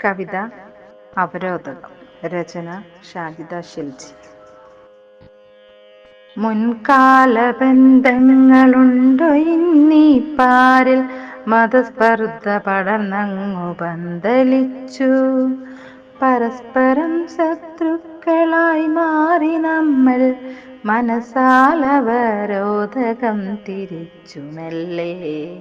കവിത അവരോധകം. രചന ഷാഹിദ ഷിൽജി. മുൻകാല ബന്ധങ്ങളുണ്ടോ ഇന്നീ പാരിൽ? മതസ്പർദ്ധ പടർന്നങ്ങു പന്തലിച്ചു. പരസ്പരം ശത്രുക്കളായി മാറി നമ്മൾ. മനസാലവരോധകം തിരിച്ചു മെല്ലെ.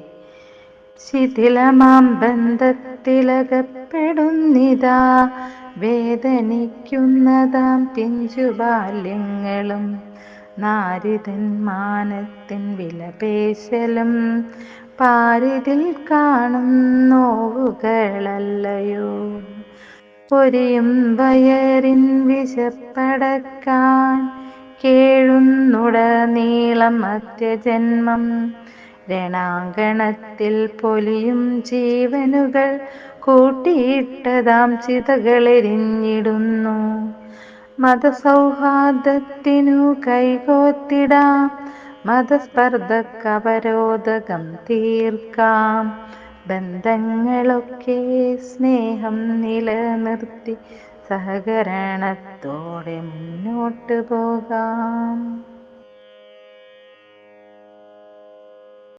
ശിഥിലമാം ബന്ധത്തിലകപ്പെടുന്നിതാ. വേദനിക്കുന്നതാം പിഞ്ചുബാല്യങ്ങളും നാരിതൻ മാനത്തിൻ വിലപേശലും പാരിതിൽ കാണും നോവുകളല്ലയോ. പൊരിയും വയറിൻ വിശപ്പടക്കാൻ കേഴുന്നുടനീളം മധ്യജന്മം. രണാങ്കണത്തിൽ പൊലിയും ജീവനുകൾ കൂട്ടിയിട്ടതാം ചിതകളെരിഞ്ഞിടുന്നു. മതസൗഹാർദ്ദത്തിനു കൈകോർത്തിടാം, മതസ്പർദ്ധക്കവരോധകം തീർക്കാം. ബന്ധങ്ങളൊക്കെ സ്നേഹം നിലനിർത്തി സഹകരണത്തോടെ മുന്നോട്ടു പോകാം.